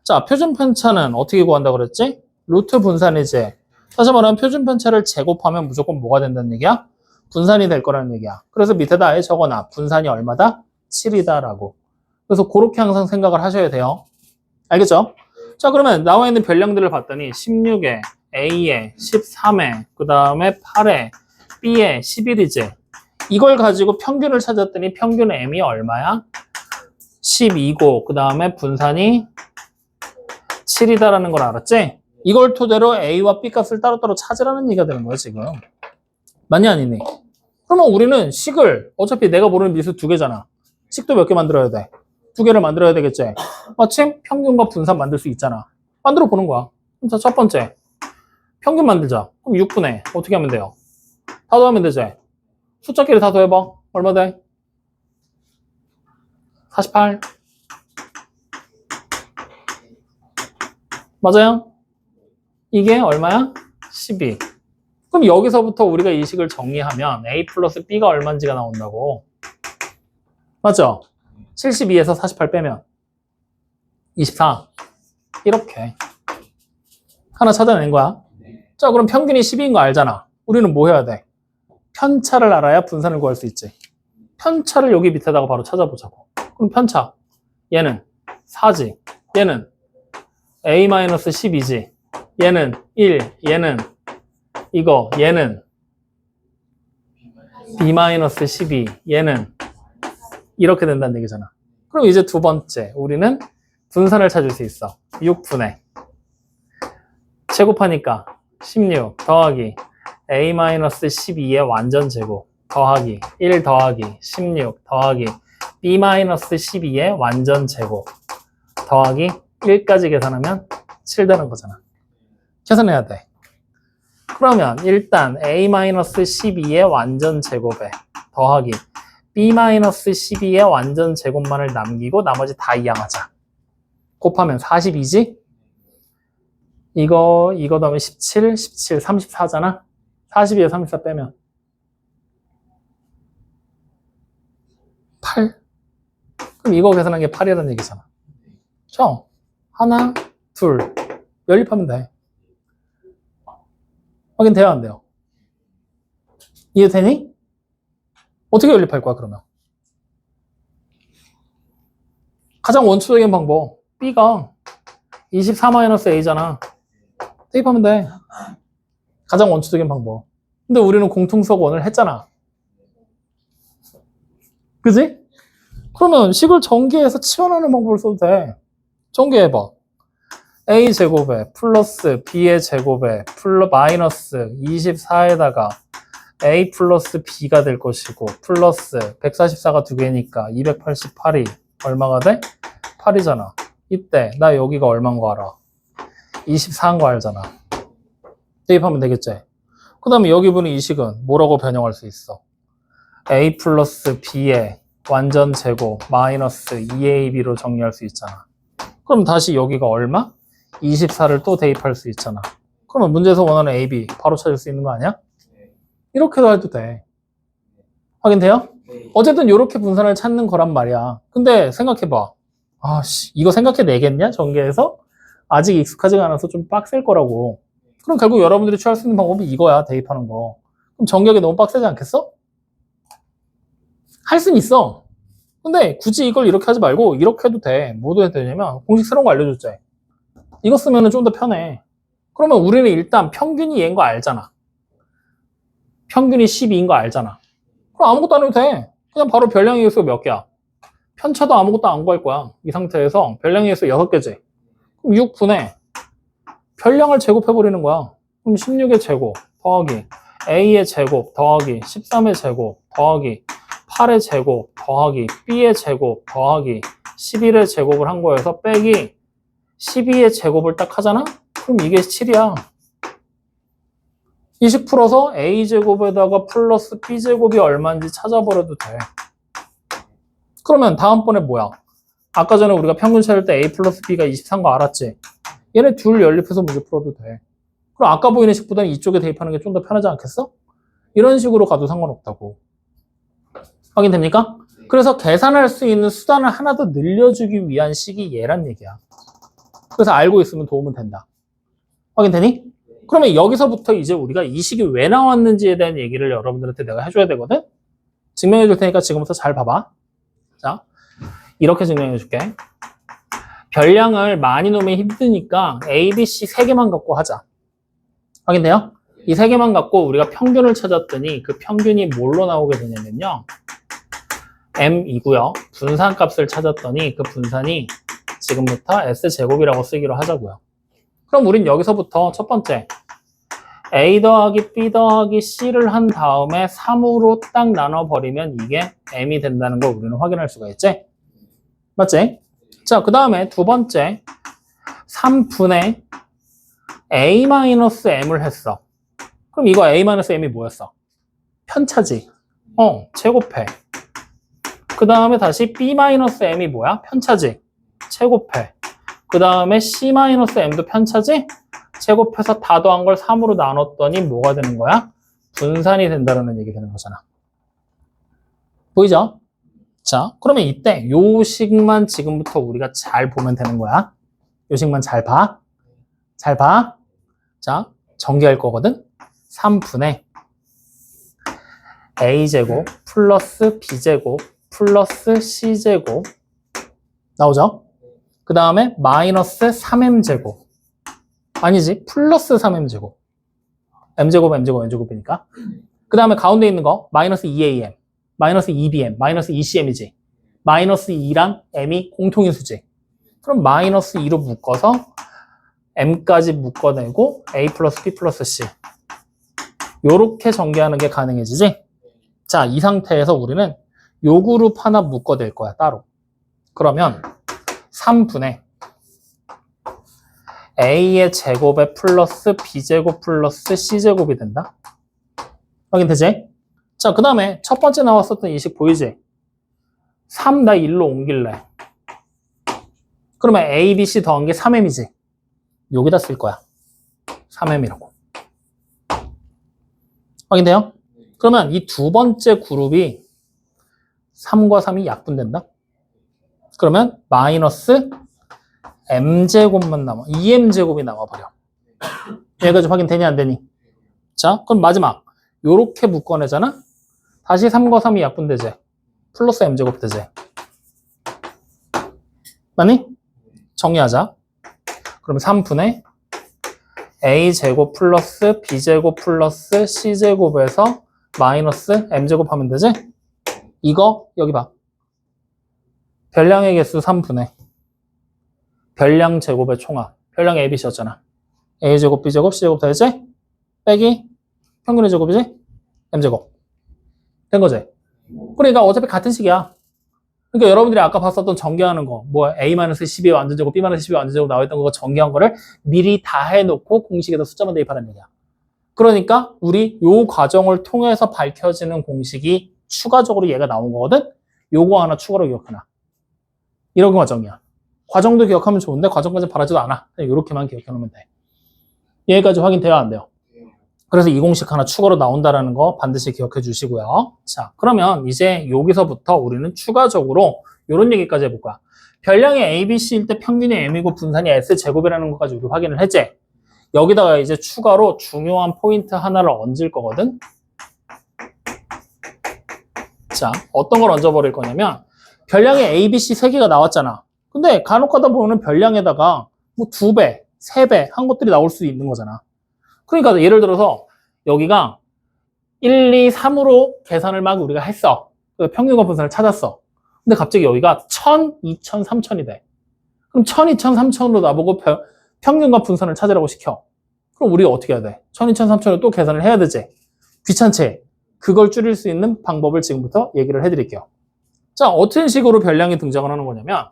Speaker 1: 자, 표준 편차는 어떻게 구한다고 그랬지? 루트 분산이지. 다시 말하면 표준 편차를 제곱하면 무조건 뭐가 된다는 얘기야? 분산이 될 거라는 얘기야. 그래서 밑에다 아예 적어놔. 분산이 얼마다? 7이다라고. 그래서 그렇게 항상 생각을 하셔야 돼요. 알겠죠? 자, 그러면 나와 있는 별량들을 봤더니 16에 A에 13에 그 다음에 8에 B에 11이지. 이걸 가지고 평균을 찾았더니 평균 M이 얼마야? 12고 그 다음에 분산이 7이다라는 걸 알았지? 이걸 토대로 A와 B 값을 따로따로 찾으라는 얘기가 되는 거야 지금. 맞니 아니니? 그러면 우리는 식을 어차피 내가 모르는 미수 2개잖아. 식도 몇 개 만들어야 돼? 2개를 만들어야 되겠지? 마침 평균과 분산 만들 수 있잖아. 만들어 보는 거야. 그럼 자, 첫 번째 평균 만들자. 그럼 6분의 어떻게 하면 돼요? 다 더하면 되지? 숫자끼리 다 더해봐. 얼마 돼? 48. 맞아요? 이게 얼마야? 12. 그럼 여기서부터 우리가 이 식을 정리하면 A 플러스 B가 얼마인지가 나온다고. 맞죠? 72에서 48 빼면 24. 이렇게 하나 찾아낸 거야. 자, 그럼 평균이 12인 거 알잖아. 우리는 뭐 해야 돼? 편차를 알아야 분산을 구할 수 있지. 편차를 여기 밑에다가 바로 찾아보자고. 그럼 편차. 얘는 4지. 얘는 A-12지. 얘는 1. 얘는 이거. 얘는 B-12. 얘는 이렇게 된다는 얘기잖아. 그럼 이제 두 번째. 우리는 분산을 찾을 수 있어. 6분의 제곱하니까 16 더하기 A-12의 완전 제곱 더하기 1 더하기 16 더하기 B-12의 완전 제곱 더하기 1까지 계산하면 7 되는 거잖아. 계산해야 돼. 그러면 일단 A-12의 완전 제곱에 더하기 B-12의 완전 제곱만을 남기고 나머지 다 이항하자. 곱하면 42지? 이거 더하면 17, 17, 34잖아? 42에 34 빼면 8. 그럼 이거 계산한 게 8이라는 얘기잖아. 그렇죠? 하나, 둘. 연립하면 돼. 확인돼요, 안 돼요? 이해되니? 어떻게 연립할 거야, 그러면? 가장 원초적인 방법. B가 24-A잖아. 대입하면 돼. 가장 원초적인 방법. 근데 우리는 공통수학 원을 했잖아. 그지? 그러면 식을 전개해서 치환하는 방법을 써도 돼. 전개해봐. A제곱에 플러스 B의 제곱에 마이너스 24에다가 A 플러스 B가 될 것이고 플러스 144가 두 개니까 288이 얼마가 돼? 8이잖아. 이때 나 여기가 얼마인 거 알아? 24인 거 알잖아. 대입하면 되겠지? 그 다음에 여기 보는 이 식은 뭐라고 변형할 수 있어? A 플러스 B의 완전 제곱 마이너스 2AB로 정리할 수 있잖아. 그럼 다시 여기가 얼마? 24를 또 대입할 수 있잖아. 그러면 문제에서 원하는 AB 바로 찾을 수 있는 거 아니야? 이렇게도 해도 돼. 확인돼요? 어쨌든 이렇게 분산을 찾는 거란 말이야. 근데 생각해봐. 아씨, 이거 생각해내겠냐? 전개해서? 아직 익숙하지가 않아서 좀 빡셀 거라고. 그럼 결국 여러분들이 취할 수 있는 방법이 이거야, 대입하는 거. 그럼 전개하기 너무 빡세지 않겠어? 할 순 있어. 근데 굳이 이걸 이렇게 하지 말고 이렇게 해도 돼. 뭐도 해도 되냐면 공식 새로운 거 알려줬지. 이거 쓰면 좀 더 편해. 그러면 우리는 일단 평균이 얘인 거 알잖아. 평균이 12인 거 알잖아. 그럼 아무것도 안 해도 돼. 그냥 바로 별량의 개수가 몇 개야? 편차도 아무것도 안 구할 거야. 이 상태에서 별량의 개수 6개지. 그럼 6분의 별량을 제곱해버리는 거야. 그럼 16의 제곱 더하기 A의 제곱 더하기 13의 제곱 더하기 8의 제곱 더하기 B의 제곱 더하기 11의 제곱을 한 거여서 빼기 12의 제곱을 딱 하잖아? 그럼 이게 7이야. 이 식 풀어서 A제곱에다가 플러스 B제곱이 얼마인지 찾아버려도 돼. 그러면 다음번에 뭐야? 아까 전에 우리가 평균 찾을 때 A 플러스 B가 23거 알았지? 얘네 둘 연립해서 문제 풀어도 돼. 그럼 아까 보이는 식보다는 이쪽에 대입하는 게 좀 더 편하지 않겠어? 이런 식으로 가도 상관없다고. 확인됩니까? 그래서 계산할 수 있는 수단을 하나 더 늘려주기 위한 식이 얘란 얘기야. 그래서 알고 있으면 도움은 된다. 확인되니? 그러면 여기서부터 이제 우리가 이 식이 왜 나왔는지에 대한 얘기를 여러분들한테 내가 해줘야 되거든? 증명해 줄 테니까 지금부터 잘 봐봐. 자, 이렇게 증명해 줄게. 별량을 많이 놓으면 힘드니까 A, B, C 세 개만 갖고 하자. 확인돼요? 이 세 개만 갖고 우리가 평균을 찾았더니 그 평균이 뭘로 나오게 되냐면요. M이고요. 분산값을 찾았더니 그 분산이 지금부터 S제곱이라고 쓰기로 하자고요. 그럼 우린 여기서부터 첫 번째 A 더하기 B 더하기 C를 한 다음에 3으로 딱 나눠버리면 이게 M이 된다는 걸 우리는 확인할 수가 있지? 맞지? 자, 그 다음에 두 번째 3분의 A-M을 했어. 그럼 이거 A-M이 뭐였어? 편차지. 제곱해. 그 다음에 다시 B-M이 뭐야? 편차지. 제곱해. 그 다음에 C-M도 편차지? 제곱해서 다 더한 걸 3으로 나눴더니 뭐가 되는 거야? 분산이 된다는 얘기 되는 거잖아. 보이죠? 자, 그러면 이때 요 식만 지금부터 우리가 잘 보면 되는 거야. 요 식만 잘 봐. 잘 봐. 자, 전개할 거거든. 3분의 A제곱 플러스 B제곱 플러스 C제곱 나오죠? 그 다음에 마이너스 3M제곱 아니지, 플러스 3M제곱 M제곱, M제곱, N제곱이니까 그 다음에 가운데 있는 거 마이너스 2AM 마이너스 2BM, 마이너스 2CM이지 마이너스 2랑 M이 공통인 수지. 그럼 마이너스 2로 묶어서 M까지 묶어내고 A 플러스 B 플러스 C 요렇게 전개하는 게 가능해지지? 자, 이 상태에서 우리는 요 그룹 하나 묶어낼 거야, 따로. 그러면 3분의 A의 제곱에 플러스 B제곱 플러스 C제곱이 된다. 확인되지? 자, 그 다음에 첫 번째 나왔었던 이 식 보이지? 3 나 1로 옮길래. 그러면 A, B, C 더한 게 3M이지? 여기다 쓸 거야. 3M이라고. 확인돼요? 그러면 이 두 번째 그룹이 3과 3이 약분된다? 그러면 마이너스 M제곱만 남아. 2M제곱이 남아버려. 얘가 좀 확인되니 안 되니? 자, 그럼 마지막. 요렇게 묶어내잖아? 다시 3과 3이 약분되지? 플러스 M제곱 되지? 맞니? 정리하자. 그럼 3분의 A제곱 플러스 B제곱 플러스 C제곱에서 마이너스 M제곱 하면 되지? 이거 여기 봐. 별량의 개수 3분의 별량 제곱의 총합. 별량 ABC였잖아. A제곱, B제곱, C제곱 되지? 빼기 평균의 제곱이지? M제곱. 된 거지? 그러니까 어차피 같은 식이야. 그러니까 여러분들이 아까 봤었던 전개하는 거, 뭐 A-12의 완전제곱, B-12의 완전제곱 나와있던 거 전개한 거를 미리 다 해놓고 공식에다 숫자만 대입하라는 얘기야. 그러니까 우리 요 과정을 통해서 밝혀지는 공식이 추가적으로 얘가 나온 거거든? 요거 하나 추가로 기억하나. 이런 과정이야. 과정도 기억하면 좋은데 과정까지 바라지도 않아. 이렇게만 기억해놓으면 돼. 여기까지 확인돼야 안 돼요. 그래서 이 공식 하나 추가로 나온다는 거 반드시 기억해 주시고요. 자, 그러면 이제 여기서부터 우리는 추가적으로 이런 얘기까지 해볼 거야. 별량이 A, B, C일 때 평균이 M이고 분산이 S제곱이라는 것까지 우리 확인을 했지? 여기다가 이제 추가로 중요한 포인트 하나를 얹을 거거든? 자, 어떤 걸 얹어버릴 거냐면 별량이 A, B, C 3개가 나왔잖아. 근데 간혹 가다 보면 별량에다가 뭐 2배, 3배 한 것들이 나올 수 있는 거잖아. 그러니까 예를 들어서 여기가 1, 2, 3으로 계산을 막 우리가 했어. 평균과 분산을 찾았어. 근데 갑자기 여기가 1000, 2000, 3000이 돼. 그럼 1000, 2000, 3000으로 나보고 평균과 분산을 찾으라고 시켜. 그럼 우리가 어떻게 해야 돼? 1000, 2000, 3000으로 또 계산을 해야 되지. 귀찮지? 그걸 줄일 수 있는 방법을 지금부터 얘기를 해드릴게요. 자, 어떤 식으로 별량이 등장을 하는 거냐면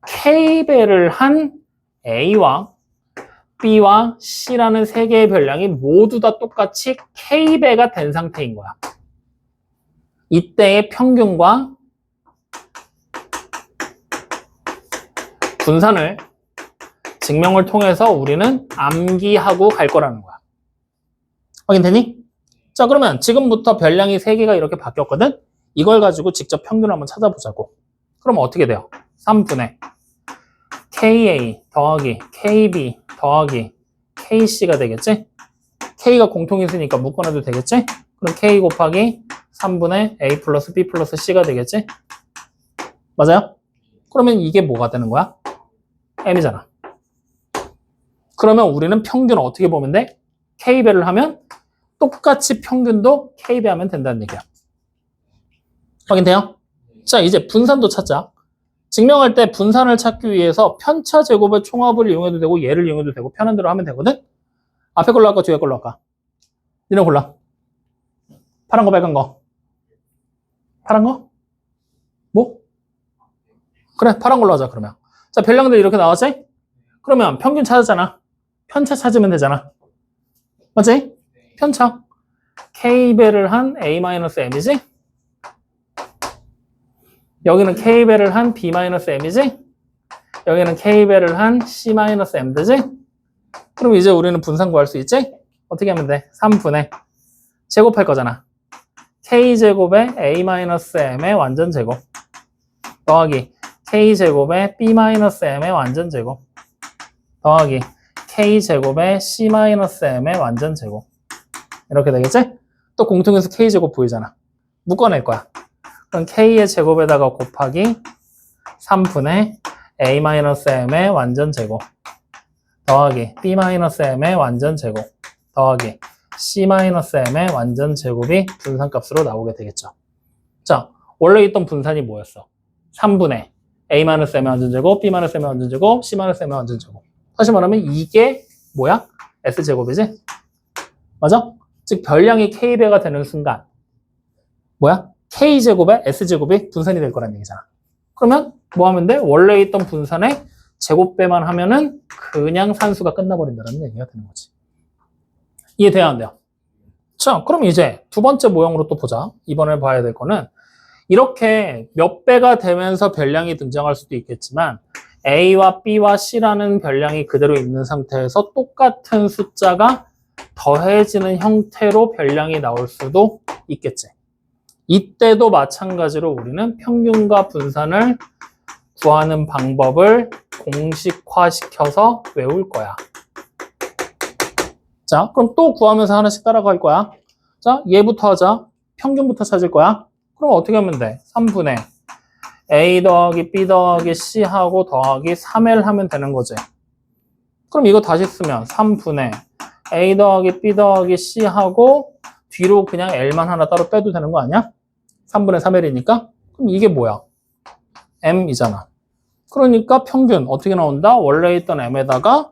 Speaker 1: K배를 한 A와 B와 C라는 세 개의 별량이 모두 다 똑같이 K배가 된 상태인 거야. 이때의 평균과 분산을 증명을 통해서 우리는 암기하고 갈 거라는 거야. 확인되니? 자, 그러면 지금부터 별량이 3개가 이렇게 바뀌었거든? 이걸 가지고 직접 평균을 한번 찾아보자고. 그럼 어떻게 돼요? 3분의 KA 더하기 KB 더하기 KC가 되겠지? K가 공통인수니까 묶어놔도 되겠지? 그럼 K 곱하기 3분의 A 플러스 B 플러스 C가 되겠지? 맞아요? 그러면 이게 뭐가 되는 거야? M이잖아. 그러면 우리는 평균을 어떻게 보면 돼? K배를 하면 똑같이 평균도 K배하면 된다는 얘기야. 확인돼요? 자, 이제 분산도 찾자. 증명할 때 분산을 찾기 위해서 편차 제곱의 총합을 이용해도 되고 얘를 이용해도 되고 편한 대로 하면 되거든? 앞에 걸로 할까? 뒤에 걸로 할까? 니네 골라. 파란 거, 빨간 거. 파란 거? 뭐? 그래, 파란 걸로 하자, 그러면. 자, 별량들 이렇게 나왔지? 그러면 평균 찾았잖아. 편차 찾으면 되잖아. 맞지? 편차. K배를 한 A-M이지? 여기는 K배를 한 B-M이지? 여기는 K배를 한 C-M 되지? 그럼 이제 우리는 분산 구할 수 있지? 어떻게 하면 돼? 3분의 제곱할 거잖아. K제곱에 A-M의 완전 제곱 더하기 K제곱에 B-M의 완전 제곱 더하기 K제곱에 C-M의 완전 제곱 이렇게 되겠지? 또 공통인수 K제곱 보이잖아. 묶어낼 거야. 그럼 K의 제곱에다가 곱하기 3분의 A-M의 완전 제곱 더하기 B-M의 완전 제곱 더하기 C-M의 완전 제곱이 분산값으로 나오게 되겠죠. 자, 원래 있던 분산이 뭐였어? 3분의 A-M의 완전 제곱, B-M의 완전 제곱, C-M의 완전 제곱. 다시 말하면 이게 뭐야? S제곱이지? 맞아? 즉 별량이 K배가 되는 순간 뭐야? K제곱에 S제곱이 분산이 될 거란 얘기잖아. 그러면 뭐 하면 돼? 원래 있던 분산의 제곱배만 하면은 그냥 산수가 끝나버린다는 얘기가 되는 거지. 이해돼야 안 돼요? 자, 그럼 이제 두 번째 모형으로 또 보자. 이번에 봐야 될 거는 이렇게 몇 배가 되면서 별량이 등장할 수도 있겠지만 A와 B와 C라는 별량이 그대로 있는 상태에서 똑같은 숫자가 더해지는 형태로 별량이 나올 수도 있겠지. 이때도 마찬가지로 우리는 평균과 분산을 구하는 방법을 공식화시켜서 외울 거야. 자, 그럼 또 구하면서 하나씩 따라갈 거야. 자, 얘부터 하자. 평균부터 찾을 거야. 그럼 어떻게 하면 돼? 3분의 A 더하기 B 더하기 C 하고 더하기 3L 하면 되는 거지. 그럼 이거 다시 쓰면 3분의 A 더하기 B 더하기 C 하고 뒤로 그냥 L만 하나 따로 빼도 되는 거 아니야? 3분의 3L이니까? 그럼 이게 뭐야? M이잖아. 그러니까 평균 어떻게 나온다? 원래 있던 M에다가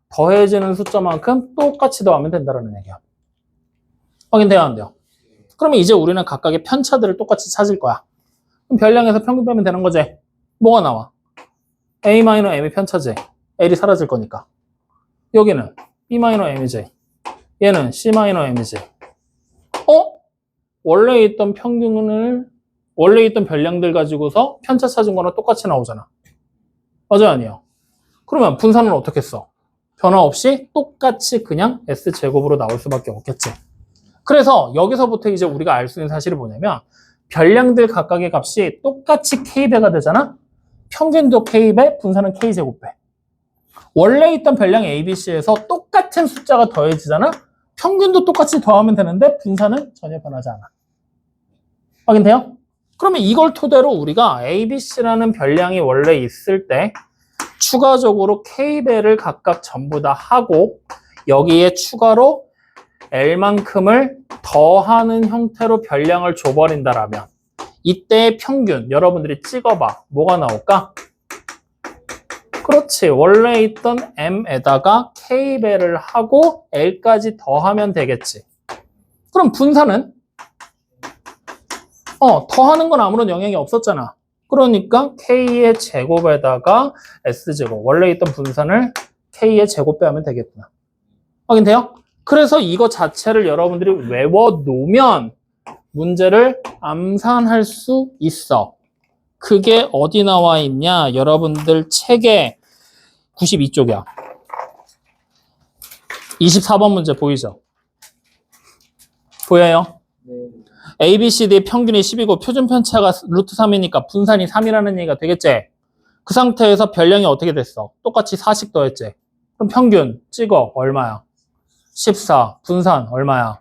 Speaker 1: 더해지는 숫자만큼 똑같이 더하면 된다는 얘기야. 확인돼야 안 돼요? 그러면 이제 우리는 각각의 편차들을 똑같이 찾을 거야. 그럼 별량에서 평균 빼면 되는 거지. 뭐가 나와? A-M이 편차지. L이 사라질 거니까. 여기는 B-M이지. 얘는 C-M이지. 원래 있던 원래 있던 별량들 가지고서 편차 찾은 거랑 똑같이 나오잖아. 맞아요, 아니에요? 그러면 분산은 어떻게 써? 변화 없이 똑같이 그냥 S제곱으로 나올 수밖에 없겠지. 그래서 여기서부터 이제 우리가 알 수 있는 사실이 뭐냐면 별량들 각각의 값이 똑같이 K배가 되잖아? 평균도 K배, 분산은 K제곱배. 원래 있던 별량 ABC에서 똑같은 숫자가 더해지잖아? 평균도 똑같이 더하면 되는데 분산은 전혀 변하지 않아. 확인돼요? 그러면 이걸 토대로 우리가 ABC라는 별량이 원래 있을 때 추가적으로 K배를 각각 전부 다 하고 여기에 추가로 L만큼을 더하는 형태로 별량을 줘버린다라면 이때의 평균 여러분들이 찍어봐. 뭐가 나올까? 그렇지. 원래 있던 M에다가 K배를 하고 L까지 더하면 되겠지. 그럼 분산은? 더하는 건 아무런 영향이 없었잖아. 그러니까 K의 제곱에다가 S제곱. 원래 있던 분산을 K의 제곱배 하면 되겠구나. 확인돼요? 그래서 이거 자체를 여러분들이 외워놓으면 문제를 암산할 수 있어. 그게 어디 나와 있냐? 여러분들 책에 92쪽이야. 24번 문제 보이죠? 보여요?
Speaker 2: 네.
Speaker 1: A, B, C, D의 평균이 10이고 표준 편차가 루트 3이니까 분산이 3이라는 얘기가 되겠지? 그 상태에서 별량이 어떻게 됐어? 똑같이 4씩 더했지? 그럼 평균 찍어. 얼마야? 14. 분산 얼마야?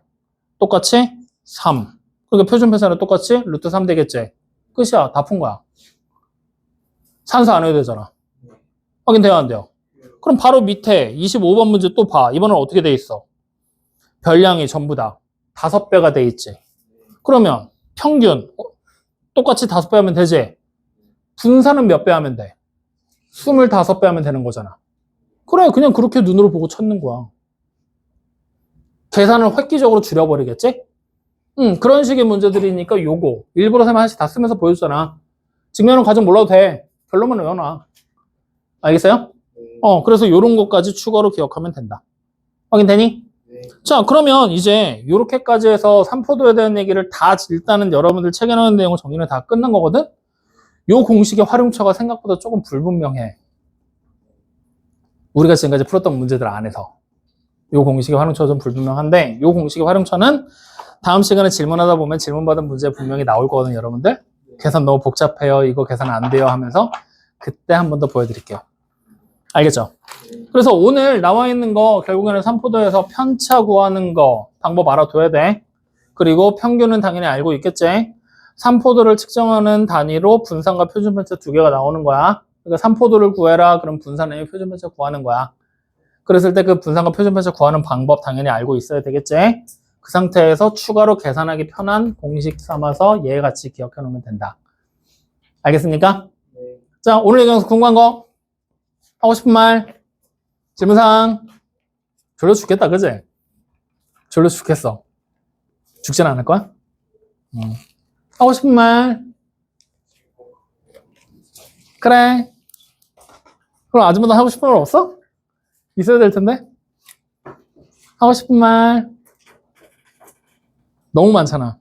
Speaker 1: 똑같이 3. 그러니까 표준 편차는 똑같이 루트 3 되겠지? 끝이야. 다 푼 거야. 산수 안 해도 되잖아. 확인돼야 안 돼요? 그럼 바로 밑에 25번 문제 또 봐. 이번엔 어떻게 돼 있어? 별량이 전부 다 5배가 돼 있지. 그러면 평균 똑같이 5배 하면 되지? 분산은 몇 배 하면 돼? 25배 하면 되는 거잖아. 그래, 그냥 그렇게 눈으로 보고 찾는 거야. 계산을 획기적으로 줄여버리겠지? 그런 식의 문제들이니까 요거 일부러 쌤 하나씩 다 쓰면서 보여주잖아. 증명은 과정 몰라도 돼. 결론만 외워놔. 알겠어요? 그래서 요런 것까지 추가로 기억하면 된다. 확인되니?
Speaker 2: 네.
Speaker 1: 자, 그러면 이제 요렇게까지 해서 삼포도에 대한 얘기를 다 일단은 여러분들 책에 나오는 내용을 정리는 다 끝난 거거든? 요 공식의 활용처가 생각보다 조금 불분명해. 우리가 지금까지 풀었던 문제들 안에서. 요 공식의 활용처가 좀 불분명한데, 요 공식의 활용처는 다음 시간에 질문하다 보면 질문받은 문제 분명히 나올 거거든요, 여러분들. 계산 너무 복잡해요. 이거 계산 안 돼요 하면서 그때 한 번 더 보여드릴게요. 알겠죠? 그래서 오늘 나와 있는 거 결국에는 삼포도에서 편차 구하는 거 방법 알아둬야 돼. 그리고 평균은 당연히 알고 있겠지? 삼포도를 측정하는 단위로 분산과 표준 편차 두 개가 나오는 거야. 그러니까 삼포도를 구해라. 그럼 분산의 표준 편차 구하는 거야. 그랬을 때 그 분산과 표준 편차 구하는 방법 당연히 알고 있어야 되겠지? 그 상태에서 추가로 계산하기 편한 공식 삼아서 얘 같이 기억해 놓으면 된다. 알겠습니까?
Speaker 2: 네.
Speaker 1: 자, 오늘 얘기하면서 궁금한 거? 하고 싶은 말? 질문사항? 졸려 죽겠다, 그지? 졸려 죽겠어. 죽진 않을 거야? 하고 싶은 말? 그래. 그럼 아줌마도 하고 싶은 말 없어? 있어야 될 텐데? 하고 싶은 말? 너무 많잖아.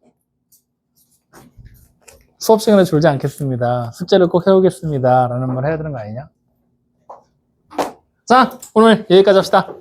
Speaker 1: 수업 시간에 졸지 않겠습니다. 숙제를 꼭 해오겠습니다. 라는 말 해야 되는 거 아니냐? 자, 오늘 여기까지 합시다.